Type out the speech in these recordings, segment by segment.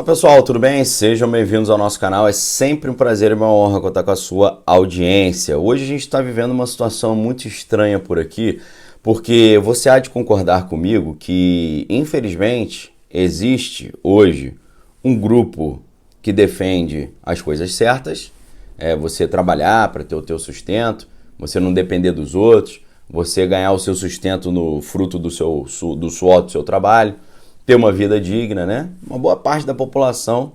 Olá pessoal, tudo bem? Sejam bem-vindos ao nosso canal. É sempre um prazer e uma honra contar com a sua audiência. Hoje a gente está vivendo uma situação muito estranha por aqui, porque você há de concordar comigo que, infelizmente, existe hoje um grupo que defende as coisas certas, você trabalhar para ter o teu sustento, você não depender dos outros, você ganhar o seu sustento no fruto do suor do seu trabalho, ter uma vida digna, né? Uma boa parte da população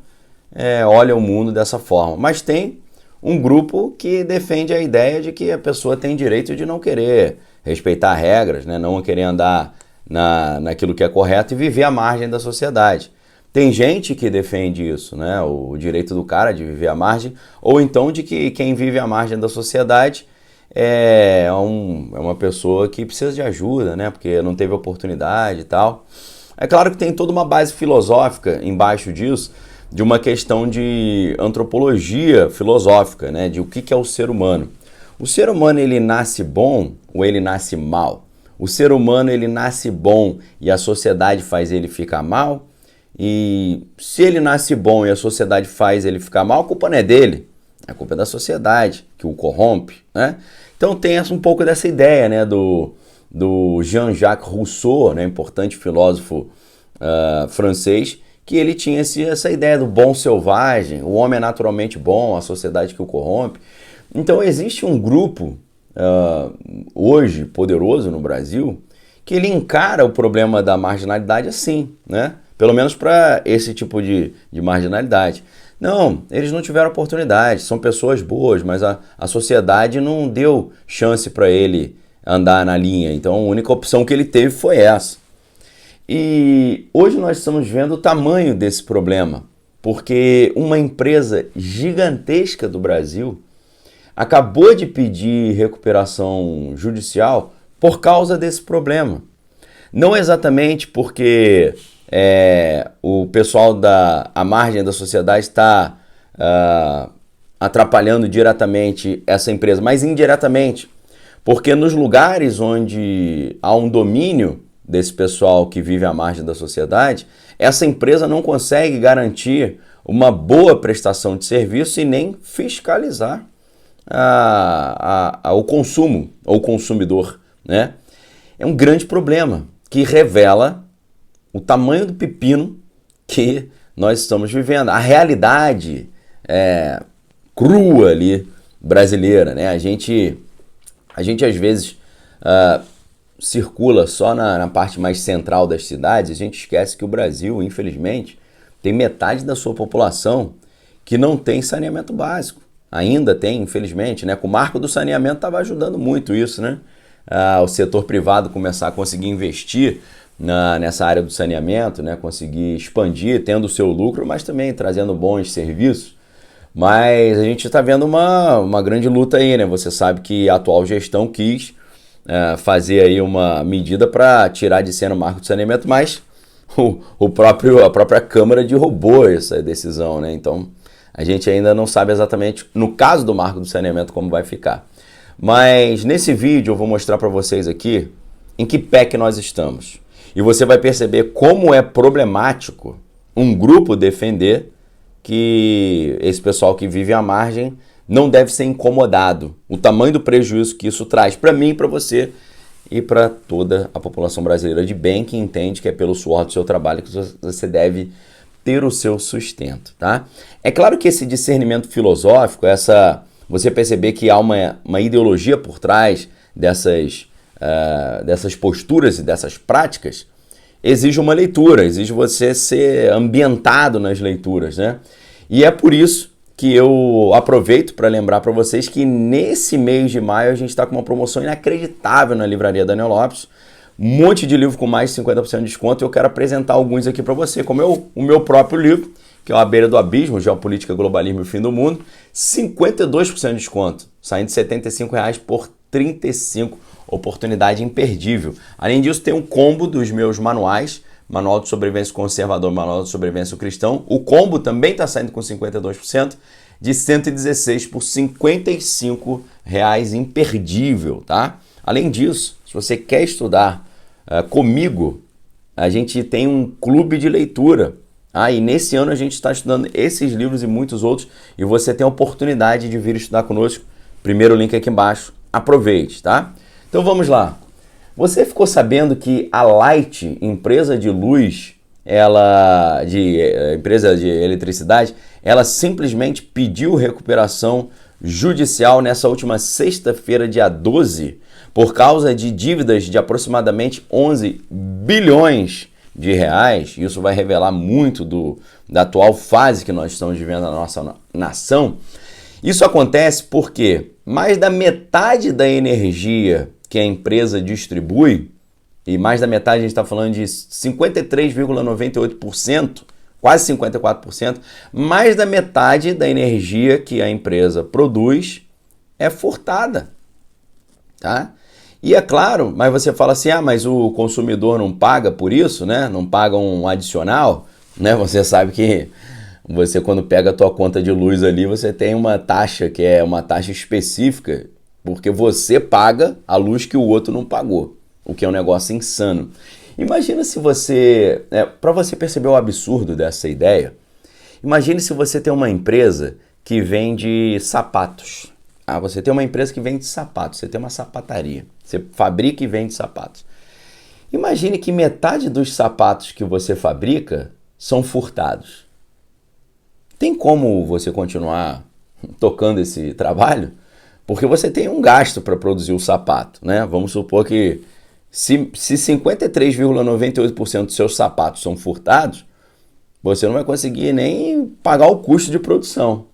olha o mundo dessa forma. Mas tem um grupo que defende a ideia de que a pessoa tem direito de não querer respeitar regras, né? Não querer andar naquilo que é correto e viver à margem da sociedade. Tem gente que defende isso, né? O direito do cara de viver à margem, ou então de que quem vive à margem da sociedade é uma pessoa que precisa de ajuda, né? Porque não teve oportunidade e tal. É claro que tem toda uma base filosófica embaixo disso, de uma questão de antropologia filosófica, né? De o que é o ser humano. O ser humano, ele nasce bom ou ele nasce mal? O ser humano, ele nasce bom e a sociedade faz ele ficar mal? E se ele nasce bom e a sociedade faz ele ficar mal, a culpa não é dele, a culpa é da sociedade, que o corrompe, né? Então tem um pouco dessa ideia, né, do Jean-Jacques Rousseau, né, importante filósofo francês, que ele tinha essa ideia do bom selvagem, o homem é naturalmente bom, a sociedade que o corrompe. Então existe um grupo hoje poderoso no Brasil que ele encara o problema da marginalidade assim, né? Pelo menos para esse tipo de marginalidade. Não, eles não tiveram oportunidade, são pessoas boas, mas a sociedade não deu chance para ele andar na linha, então a única opção que ele teve foi essa. E hoje nós estamos vendo o tamanho desse problema, porque uma empresa gigantesca do Brasil acabou de pedir recuperação judicial por causa desse problema. Não exatamente porque o pessoal à margem da sociedade está atrapalhando diretamente essa empresa, mas indiretamente. Porque nos lugares onde há um domínio desse pessoal que vive à margem da sociedade, essa empresa não consegue garantir uma boa prestação de serviço e nem fiscalizar o consumo, ou o consumidor, né? É um grande problema que revela o tamanho do pepino que nós estamos vivendo. A realidade crua ali brasileira, né? A gente às vezes circula só na parte mais central das cidades, a gente esquece que o Brasil, infelizmente, tem metade da sua população que não tem saneamento básico. Ainda tem, infelizmente, né? Com o marco do saneamento estava ajudando muito isso, né? O setor privado começar a conseguir investir nessa área do saneamento, né? Conseguir expandir, tendo o seu lucro, mas também trazendo bons serviços. Mas a gente está vendo uma grande luta aí, né? Você sabe que a atual gestão quis fazer aí uma medida para tirar de cena o marco de saneamento, mas a própria Câmara derrubou essa decisão, né? Então a gente ainda não sabe exatamente, no caso do marco do saneamento, como vai ficar. Mas nesse vídeo eu vou mostrar para vocês aqui em que pé que nós estamos. E você vai perceber como é problemático um grupo defender que esse pessoal que vive à margem não deve ser incomodado. O tamanho do prejuízo que isso traz para mim, para você e para toda a população brasileira de bem que entende que é pelo suor do seu trabalho que você deve ter o seu sustento, tá? É claro que esse discernimento filosófico, você perceber que há uma ideologia por trás dessas posturas e dessas práticas, exige uma leitura, exige você ser ambientado nas leituras, né? E é por isso que eu aproveito para lembrar para vocês que nesse mês de maio a gente está com uma promoção inacreditável na Livraria Daniel Lopes, um monte de livro com mais de 50% de desconto, e eu quero apresentar alguns aqui para você, como o meu próprio livro, que é o A Beira do Abismo, Geopolítica, Globalismo e o Fim do Mundo, 52% de desconto, saindo de R$ 75,00 por R$ 35,00, oportunidade imperdível. Além disso, tem um combo dos meus manuais, Manual de Sobrevivência Conservador, Manual de Sobrevivência Cristão. O combo também está saindo com 52%, de 116 por R$ 55,00, imperdível, tá? Além disso, se você quer estudar comigo, a gente tem um clube de leitura E nesse ano a gente está estudando esses livros e muitos outros, e você tem a oportunidade de vir estudar conosco. Primeiro link aqui embaixo, aproveite, tá? Então vamos lá. Você ficou sabendo que a Light, empresa de luz, empresa de eletricidade, ela simplesmente pediu recuperação judicial nessa última sexta-feira, dia 12, por causa de dívidas de aproximadamente 11 bilhões de reais. Isso vai revelar muito da atual fase que nós estamos vivendo na nossa nação. Isso acontece porque mais da metade da energia que a empresa distribui, e mais da metade a gente está falando de 53,98%, quase 54%, mais da metade da energia que a empresa produz é furtada, tá? E é claro, mas você fala assim, mas o consumidor não paga por isso, né? Não paga um adicional, né? Você sabe que você, quando pega a tua conta de luz ali, você tem uma taxa que é uma taxa específica, porque você paga a luz que o outro não pagou, o que é um negócio insano. Imagina se você, para você perceber o absurdo dessa ideia, imagine se você tem uma empresa que vende sapatos. Você tem uma empresa que vende sapatos, você tem uma sapataria, você fabrica e vende sapatos. Imagine que metade dos sapatos que você fabrica são furtados. Tem como você continuar tocando esse trabalho? Porque você tem um gasto para produzir o sapato, né? Vamos supor que se 53,98% dos seus sapatos são furtados, você não vai conseguir nem pagar o custo de produção.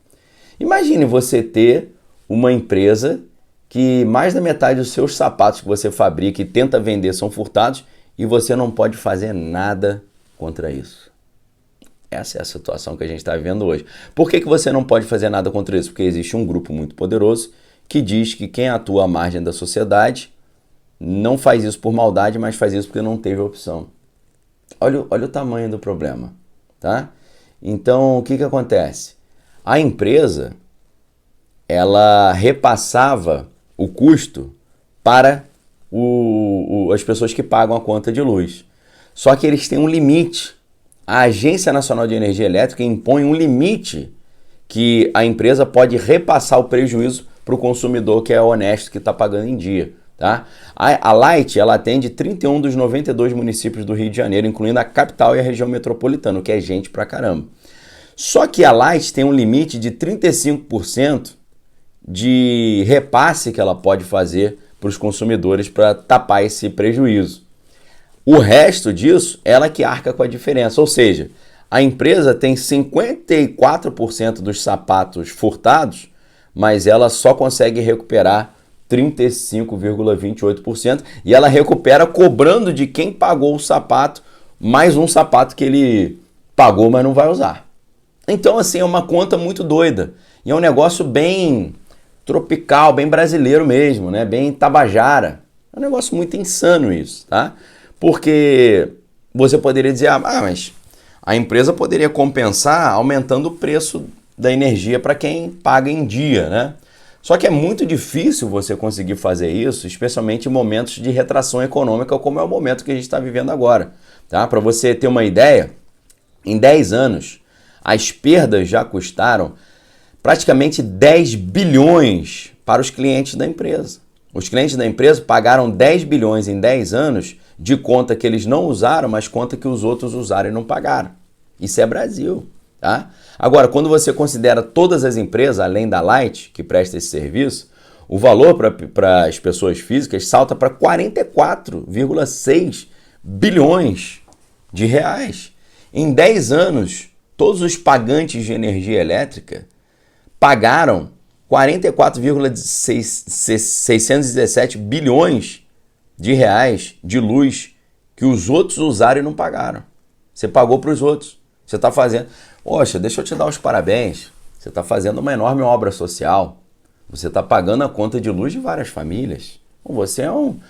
Imagine você ter uma empresa que mais da metade dos seus sapatos que você fabrica e tenta vender são furtados e você não pode fazer nada contra isso. Essa é a situação que a gente está vivendo hoje. Por que você não pode fazer nada contra isso? Porque existe um grupo muito poderoso que diz que quem atua à margem da sociedade não faz isso por maldade, mas faz isso porque não teve opção. Olha o tamanho do problema, tá? Então, o que acontece? A empresa, ela repassava o custo para as pessoas que pagam a conta de luz. Só que eles têm um limite. A Agência Nacional de Energia Elétrica impõe um limite que a empresa pode repassar o prejuízo para o consumidor que é honesto, que está pagando em dia. Tá? A Light, ela atende 31 dos 92 municípios do Rio de Janeiro, incluindo a capital e a região metropolitana, o que é gente pra caramba. Só que a Light tem um limite de 35% de repasse que ela pode fazer para os consumidores para tapar esse prejuízo. O resto disso, ela que arca com a diferença, ou seja, a empresa tem 54% dos sapatos furtados, mas ela só consegue recuperar 35,28% e ela recupera cobrando de quem pagou o sapato mais um sapato que ele pagou, mas não vai usar. Então, assim, é uma conta muito doida e é um negócio bem tropical, bem brasileiro mesmo, né? Bem tabajara. É um negócio muito insano isso, tá? Porque você poderia dizer, mas a empresa poderia compensar aumentando o preço da energia para quem paga em dia, né? Só que é muito difícil você conseguir fazer isso, especialmente em momentos de retração econômica, como é o momento que a gente está vivendo agora. Tá? Para você ter uma ideia, em 10 anos, as perdas já custaram praticamente 10 bilhões para os clientes da empresa. Os clientes da empresa pagaram 10 bilhões em 10 anos de conta que eles não usaram, mas conta que os outros usaram e não pagaram. Isso é Brasil. Tá? Agora, quando você considera todas as empresas, além da Light, que presta esse serviço, o valor para as pessoas físicas salta para 44,6 bilhões de reais. Em 10 anos, todos os pagantes de energia elétrica pagaram 44,617 bilhões de reais de luz que os outros usaram e não pagaram. Você pagou para os outros. Você está fazendo... Poxa, deixa eu te dar os parabéns. Você está fazendo uma enorme obra social. Você está pagando a conta de luz de várias famílias. Você é um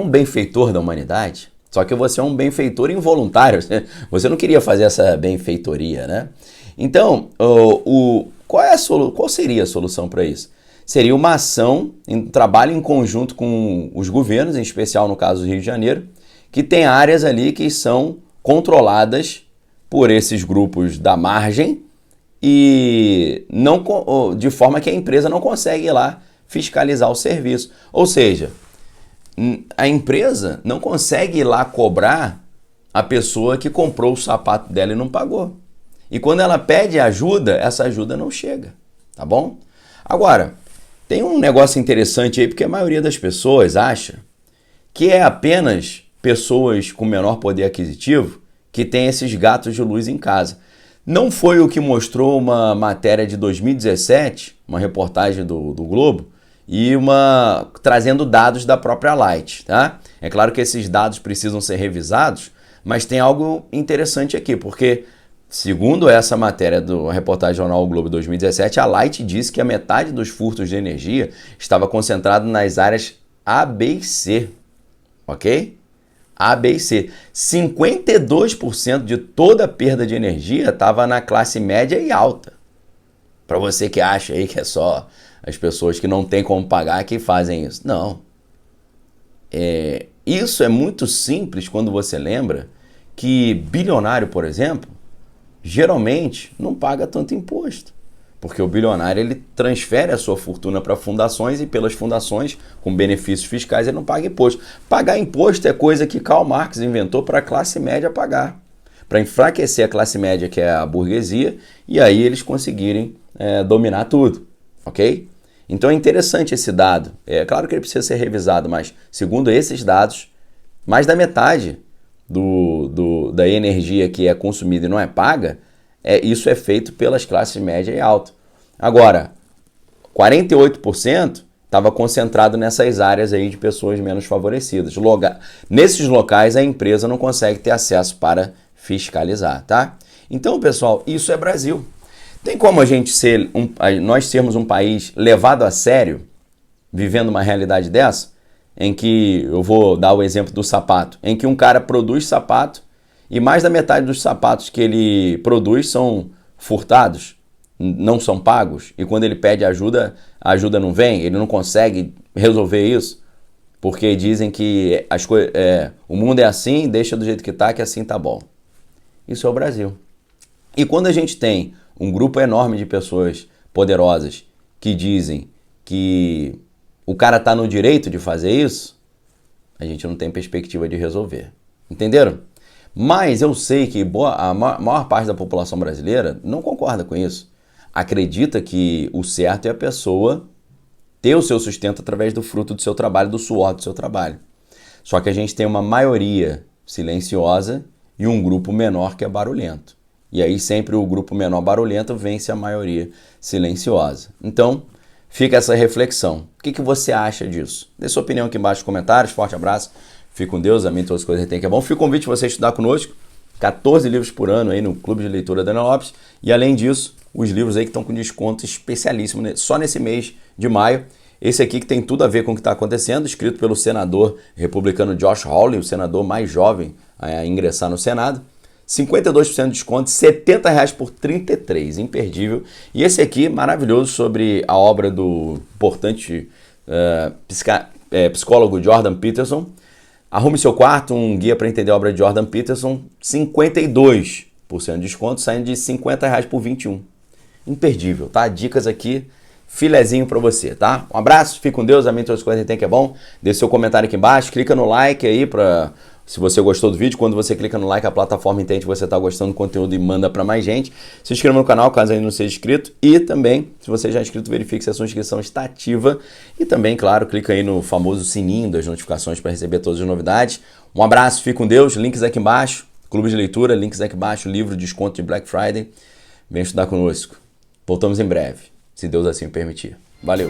benfeitor da humanidade. Só que você é um benfeitor involuntário. Você não queria fazer essa benfeitoria, né? Então, qual seria a solução para isso? Seria uma ação, um trabalho em conjunto com os governos, em especial no caso do Rio de Janeiro, que tem áreas ali que são controladas por esses grupos da margem e não, de forma que a empresa não consegue ir lá fiscalizar o serviço. Ou seja, a empresa não consegue ir lá cobrar a pessoa que comprou o sapato dela e não pagou. E quando ela pede ajuda, essa ajuda não chega, tá bom? Agora, tem um negócio interessante aí, porque a maioria das pessoas acha que é apenas pessoas com menor poder aquisitivo que tem esses gatos de luz em casa. Não foi o que mostrou uma matéria de 2017, uma reportagem do Globo, e trazendo dados da própria Light, tá? É claro que esses dados precisam ser revisados, mas tem algo interessante aqui, porque segundo essa matéria da reportagem do Jornal o Globo 2017, a Light disse que a metade dos furtos de energia estava concentrado nas áreas A, B e C, ok? A, B e C. 52% de toda a perda de energia estava na classe média e alta. Para você que acha aí que é só as pessoas que não têm como pagar que fazem isso. Não. Isso é muito simples quando você lembra que bilionário, por exemplo, geralmente não paga tanto imposto. Porque o bilionário ele transfere a sua fortuna para fundações e pelas fundações, com benefícios fiscais, ele não paga imposto. Pagar imposto é coisa que Karl Marx inventou para a classe média pagar. Para enfraquecer a classe média, que é a burguesia, e aí eles conseguirem dominar tudo. Ok? Então é interessante esse dado. É claro que ele precisa ser revisado, mas segundo esses dados, mais da metade da energia que é consumida e não é paga, isso é feito pelas classes média e alta. Agora, 48% estava concentrado nessas áreas aí de pessoas menos favorecidas. Nesses locais a empresa não consegue ter acesso para fiscalizar, tá? Então, pessoal, isso é Brasil. Tem como a gente nós sermos um país levado a sério, vivendo uma realidade dessa? Em que, eu vou dar o exemplo do sapato, em que um cara produz sapato e mais da metade dos sapatos que ele produz são furtados, não são pagos, e quando ele pede ajuda, a ajuda não vem, ele não consegue resolver isso, porque dizem que o mundo é assim, deixa do jeito que tá, que assim tá bom. Isso é o Brasil. E quando a gente tem um grupo enorme de pessoas poderosas que dizem que o cara tá no direito de fazer isso, a gente não tem perspectiva de resolver. Entenderam? Mas eu sei que a maior parte da população brasileira não concorda com isso. Acredita que o certo é a pessoa ter o seu sustento através do fruto do seu trabalho, do suor do seu trabalho. Só que a gente tem uma maioria silenciosa e um grupo menor que é barulhento. E aí sempre o grupo menor barulhento vence a maioria silenciosa. Então, fica essa reflexão. O que você acha disso? Dê sua opinião aqui embaixo nos comentários. Forte abraço. Fique com Deus. Amém. Todas as coisas tem que é bom. Fica o convite de você estudar conosco. 14 livros por ano aí no Clube de Leitura Daniel Lopes. E além disso, os livros aí que estão com desconto especialíssimo só nesse mês de maio. Esse aqui que tem tudo a ver com o que está acontecendo, escrito pelo senador republicano Josh Hawley, o senador mais jovem a ingressar no Senado. 52% de desconto, R$70 por 33, imperdível. E esse aqui, maravilhoso, sobre a obra do importante psicólogo Jordan Peterson. Arrume seu quarto, um guia para entender a obra de Jordan Peterson, 52% de desconto, saindo de R$50 por 21. Imperdível, tá? Dicas aqui, filezinho para você, tá? Um abraço, fique com Deus, amém, todas as coisas tem que é bom. Deixe seu comentário aqui embaixo, clica no like aí para... Se você gostou do vídeo, quando você clica no like, a plataforma entende que você está gostando do conteúdo e manda para mais gente. Se inscreva no canal, caso ainda não seja inscrito. E também, se você já é inscrito, verifique se a sua inscrição está ativa. E também, claro, clica aí no famoso sininho das notificações para receber todas as novidades. Um abraço, fique com Deus. Links aqui embaixo. Clube de leitura, links aqui embaixo. Livro de desconto de Black Friday. Vem estudar conosco. Voltamos em breve, se Deus assim permitir. Valeu!